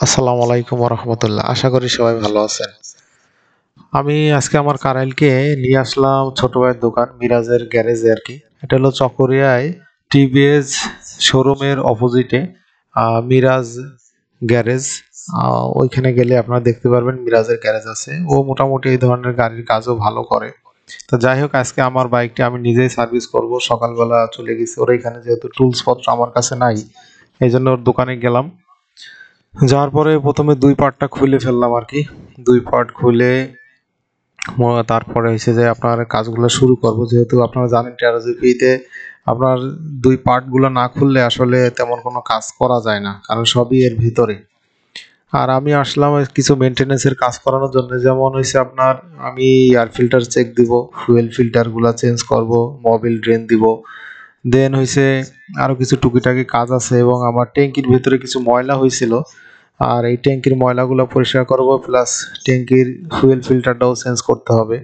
আসসালামু আলাইকুম রহমতুল্লাহ। আশা করি সবাই ভালো আছেন। আমি আজকে আমার কারাইলকে নিয়ে আসলাম ছোট ভাইয়ের দোকান মিরাজের গ্যারেজে আর কি। এটা হলো চকরিয়ায় টিভিএস শোরুমের অপোজিটে মিরাজ গ্যারেজ। ওইখানে গেলে আপনারা দেখতে পারবেন মিরাজের গ্যারেজ আছে। ও মোটামুটি এই ধরনের গাড়ির কাজও ভালো করে। তো যাই হোক, আজকে আমার বাইকটি আমি নিজেই সার্ভিস করব। সকালবেলা চলে গেছি ওর এখানে, যেহেতু টুলস পত্র আমার কাছে নাই, এই জন্য ওর দোকানে গেলাম। যাওয়ার পরে প্রথমে ২ পার্টটা খুলে ফেললাম আরকি। ২ পার্ট খুলে তারপরে হইছে যে আপনার কাজগুলো শুরু করব। যেহেতু আপনারা জানেন টেরাজোপিতে আপনার ২ পার্টগুলো না খুললে আসলে তেমন কোনো কাজ করা যায় না। কারণ সবই এর ভিতরে। আর আমি আসলাম কিছু মেইনটেন্যান্সের কাজ করানোর জন্য। যেমন হইছে আপনার আমি এয়ার ফিল্টার চেক দিব, ফুয়েল ফিল্টারগুলা চেঞ্জ করব, মোবিল ড্রেন দিব। দেন হইছে আরো কিছু টুকিটাকি কাজ আছে এবং আমার ট্যাঙ্কির ভেতরে কিছু ময়লা হইছিল। আর এই ট্যাঙ্কির ময়লাগুলো পরিষ্কার করব, প্লাস ট্যাঙ্কির ফুয়েল ফিল্টারটাও চেঞ্জ করতে হবে।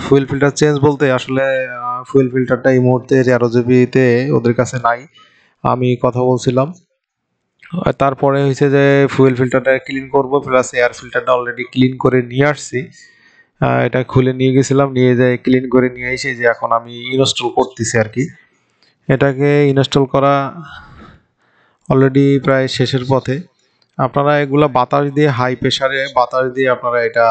ফুয়েল ফিল্টার চেঞ্জ বলতে আসলে ফুয়েল ফিল্টারটা এই মুহূর্তে এয়ারোজেবিতে ওদের কাছে নাই। আমি কথা বলছিলাম। তারপরে হইছে যে ফুয়েল ফিল্টারটা ক্লিন করব, প্লাস এয়ার ফিল্টারটা অলরেডি ক্লিন করে নিয়ে আসছি। এটা খুলে নিয়ে গেছিলাম, নিয়ে যেয়ে ক্লিন করে নিয়ে এসে যে এখন আমি ইনস্টল করতেছি আরকি। এটাকে ইনস্টল করা অলরেডি প্রায় শেষের পথে। আপনারা এগুলা বাতাস দিয়ে, হাই প্রেসারে বাতাস দিয়ে আপনারা এটা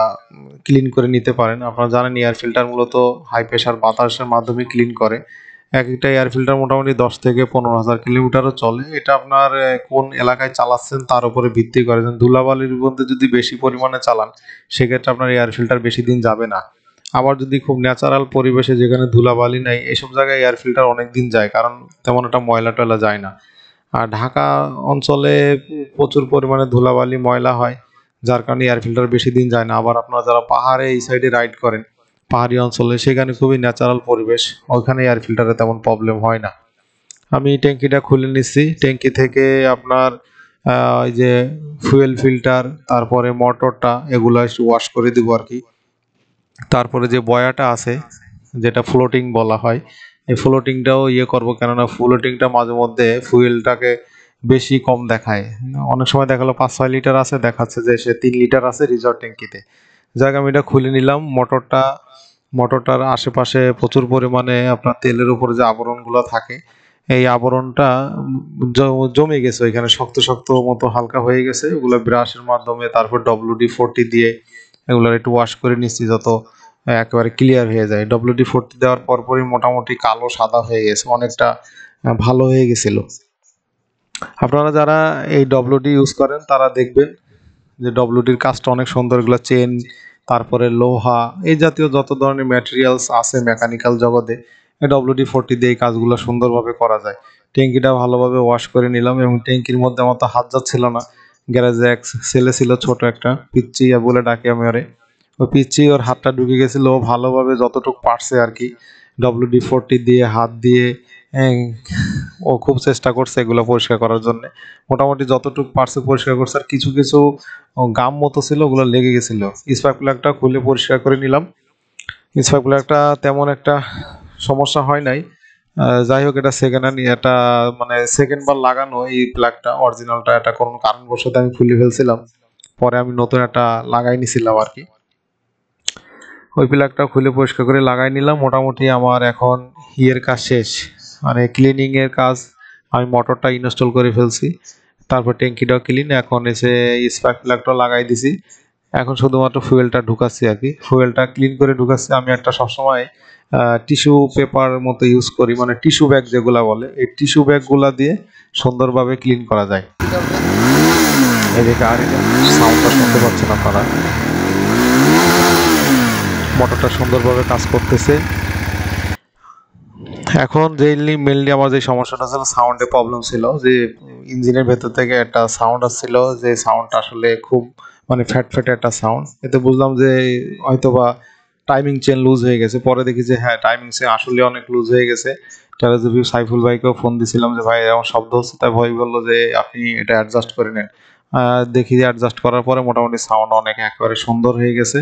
ক্লিন করে নিতে পারেন। আপনারা জানেন এয়ার ফিল্টার মূলত হাই প্রেসার বাতাসের মাধ্যমে ক্লিন করে। একেকটা এয়ার ফিল্টার মোটামুটি ১০ থেকে ১৫,০০০ কিলোমিটারও চলে। এটা আপনার কোন এলাকায় চালাচ্ছেন তার উপরে ভিত্তি করে। যেমন ধুলাবালির মধ্যে যদি বেশি পরিমাণে চালান, সেক্ষেত্রে আপনার এয়ার ফিল্টার বেশি দিন যাবে না। আবার যদি খুব ন্যাচারাল পরিবেশে, যেখানে ধুলাবালি নাই, এসব জায়গায় এয়ার ফিল্টার অনেক দিন যায়, কারণ তেমন একটা ময়লা-টয়লা যায় না। আর ঢাকা অঞ্চলে প্রচুর পরিমাণে ধুলাবালি ময়লা হয়, যার কারণে এয়ার ফিল্টার বেশি দিন যায় না। আবার আপনারা যারা পাহাড়ে এই সাইডে রাইড করেন, পাহাড়ি অঞ্চলে, সেখানে খুবই ন্যাচারাল পরিবেশ, ওইখানে এয়ার ফিল্টারে তেমন প্রবলেম হয় না। আমি ট্যাঙ্কিটা খুলে নিচ্ছি। ট্যাঙ্কি থেকে আপনার ওই যে ফুয়েল ফিল্টার, তারপরে মোটরটা, এগুলো একটু ওয়াশ করে দিব আর কি। তারপরে যে বয়াটা আছে, যেটা ফ্লোটিং বলা হয়, এই ফ্লোটিংটাও করব, কেননা ফ্লোটিংটা মাঝে মধ্যে ফুয়েলটাকে বেশি কম দেখায়। অনেক সময় দেখালো ৫-৬ লিটার আছে, দেখাচ্ছে যে সে ৩ লিটার আছে রিজার্ভ ট্যাঙ্কিতে। যাক, আমি এটা খুলে নিলাম। মোটরটার আশেপাশে প্রচুর পরিমাণে আপনার তেলের উপরে যে আবরণগুলো থাকে, এই আবরণটা জমে গেছে ওইখানে, শক্ত শক্ত মতো হালকা হয়ে গেছে। ওগুলো ব্রাশের মাধ্যমে, তারপর WD-40 দিয়ে এগুলো একটু ওয়াশ করে নিচ্ছি, যত একেবারে ক্লিয়ার হয়ে যায়। WD-40 দেওয়ার পরপরই মোটামুটি কালো সাদা হয়ে গেছে, অনেকটা ভালো হয়ে গেছিল। আপনারা যারা এই WD ইউজ করেন তারা দেখবেন যে WDর কাজটা অনেক সুন্দর। এগুলো চেন, তারপরে লোহা, এই জাতীয় যত ধরনের ম্যাটেরিয়ালস আছে মেকানিক্যাল জগতে, এই WD-40 দিয়ে এই কাজগুলো সুন্দরভাবে করা যায়। ট্যাঙ্কিটা ভালোভাবে ওয়াশ করে নিলাম এবং ট্যাঙ্কির মধ্যে আমার তো হাত যাচ্ছিল না। গ্যারেজে এক ছেলে ছিল, ছোট একটা পিচ্চি বলে ডাকি আমি ওরে। ওই পিচ্চি, ওর হাতটা ঢুকে গেছিল। ও ভালোভাবে যতটুকু পারছে আর কি, WD-40 দিয়ে, হাত দিয়ে, হ্যাঁ, ও খুব চেষ্টা করছে এগুলো পরিষ্কার করার জন্য। মোটামুটি যতটুকু পারছে পরিষ্কার করছে। আর কিছু কিছু গাম মতো ছিল, ওগুলো লেগে গেছিল। স্পার্ক প্লাগটা খুলে পরিষ্কার করে নিলাম। স্পার্ক প্লাগটা তেমন একটা সমস্যা হয় নাই। যাই হোক, এটা সেকেন্ড হ্যান্ড, এটা মানে সেকেন্ড বার লাগানো এই প্লাগটা। অরিজিনালটা এটা কোনো কারণবশত আমি খুলে ফেলছিলাম, পরে আমি নতুন একটা লাগাই নিছিলাম আর কি। ওই প্লাগটা খুলে পরিষ্কার করে লাগাই নিলাম। মোটামুটি আমার এখন কাজ শেষ, মানে ক্লিনিং এর কাজ। আমি মোটরটা ইনস্টল করে ফেলছি, তারপর ট্যাঙ্কিটাও ক্লিন। এখন এসে স্পার্ক প্লাগটা লাগাই দিছি। এখন শুধুমাত্র ফুয়েলটা ঢুকাচ্ছি আর কি। ফুয়েলটা ক্লিন করে ঢুকাচ্ছি। আমি একটা সবসময় টিস্যু পেপার মতো ইউজ করি, মানে টিস্যু ব্যাগ যেগুলা বলে, এই টিস্যু ব্যাগগুলা দিয়ে সুন্দরভাবে ক্লিন করা যায়। এদিকে আর এটা সাউন্ডটা শুনতে পাচ্ছেন আপনারা, মোটরটা সুন্দরভাবে কাজ করতেছে। এখন মেইনলি আমার যে সমস্যাটা ছিল, সাউন্ডে প্রবলেম ছিল, যে ইঞ্জিনের ভেতর থেকে একটা সাউন্ড আসছিল, যে সাউন্ডটা আসলে খুব মানে ফ্যাট একটা সাউন্ড। এতে বুঝলাম যে হয়তোবা টাইমিং চেন লুজ হয়ে গেছে। পরে দেখি যে হ্যাঁ, টাইমিং চেন আসলে অনেক লুজ হয়ে গেছে। টেরাজোভিউ সাইফুল ভাইকেও ফোন দিছিলাম যে ভাই এমন শব্দ হচ্ছে, তাই ভাই বললো যে আপনি এটা অ্যাডজাস্ট করে নেন। দেখি যে অ্যাডজাস্ট করার পরে মোটামুটি সাউন্ড অনেক একেবারে সুন্দর হয়ে গেছে,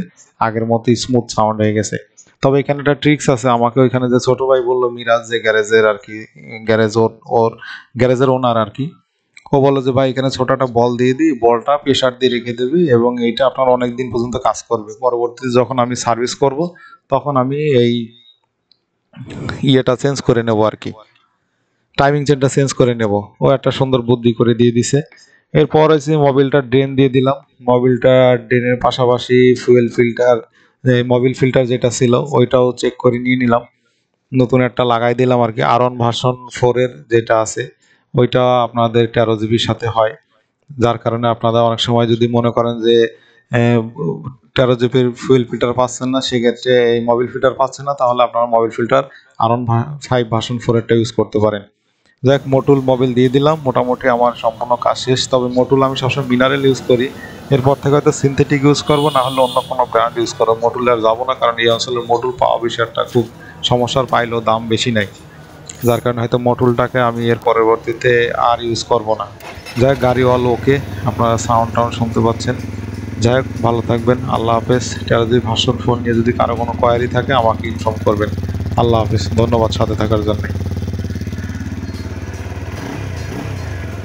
আগের মতো স্মুথ সাউন্ড হয়ে গেছে। তবে এখানে একটা ট্রিক্স আছে। আমাকে ওইখানে যে ছোট ভাই বললো, মিরাজ যে গ্যারেজের আর কি, গ্যারেজ ওর গ্যারেজের ওনার আর কি, ও বলে যে ভাই এখানে ছোট একটা বল দিয়ে দিই, বলটা প্রেসার দিয়ে রেখে দেবি এবং এইটা আপনার অনেক দিন পর্যন্ত কাজ করবে। পরবর্তীতে যখন আমি সার্ভিস করব তখন আমি এই ইয়েটা চেঞ্জ করে নেব আর কি, টাইমিং চেনটা চেঞ্জ করে নেব। ও একটা সুন্দর বুদ্ধি করে দিয়ে দিছে। এরপর হচ্ছে মোবিলটা ড্রেন দিয়ে দিলাম। মোবিলটা ড্রেনের পাশাপাশি ফুয়েল ফিল্টার, মোবিল ফিল্টার যেটা ছিল ওইটাও চেক করে নিয়ে নিলাম, নতুন একটা লাগাই দিলাম আর কি। আর1 ভার্সন 4 এর যেটা আছে ওইটা আপনাদের 13 জিবির সাথে হয়, যার কারণে আপনারা অনেক সময় যদি মনে করেন যে 13 জিবির ফুয়েল ফিল্টার পাচ্ছেন না, সেক্ষেত্রে এই মোবিল ফিল্টার পাচ্ছেন না, তাহলে আপনারা মোবিল ফিল্টার আর1 ভার্সন 4 এরটা ইউজ করতে পারেন। যাক, মোটুল মোবিল দিয়ে দিলাম, মোটামুটি আমার সম্পূর্ণ কাজ শেষ। তবে মোটুল আমি সবসময় মিনারেল ইউজ করি, এরপর থেকে হয়তো সিনথেটিক ইউজ করবো, না হলে অন্য কোনো ব্র্যান্ড ইউজ করবো। মোটুলে আর যাবো না, কারণ এই অঞ্চলের মোটুল পাওয়া বিষয়টা খুব সমস্যার, পাইলেও দাম বেশি নেই, যার কারণে হয়তো মোটুলটাকে আমি এর পরবর্তীতে আর ইউজ করব না। যাই হোক, গাড়ি অল ওকে, আপনারা সাউন্ড টাউন্ড শুনতে পাচ্ছেন। যাই হোক, ভালো থাকবেন, আল্লাহ হাফেজ। 13 জিবি ভার্সন ফোন নিয়ে যদি কারো কোনো কোয়ারি থাকে আমাকে ইনফর্ম করবেন। আল্লাহ হাফেজ, ধন্যবাদ সাথে থাকার জন্য।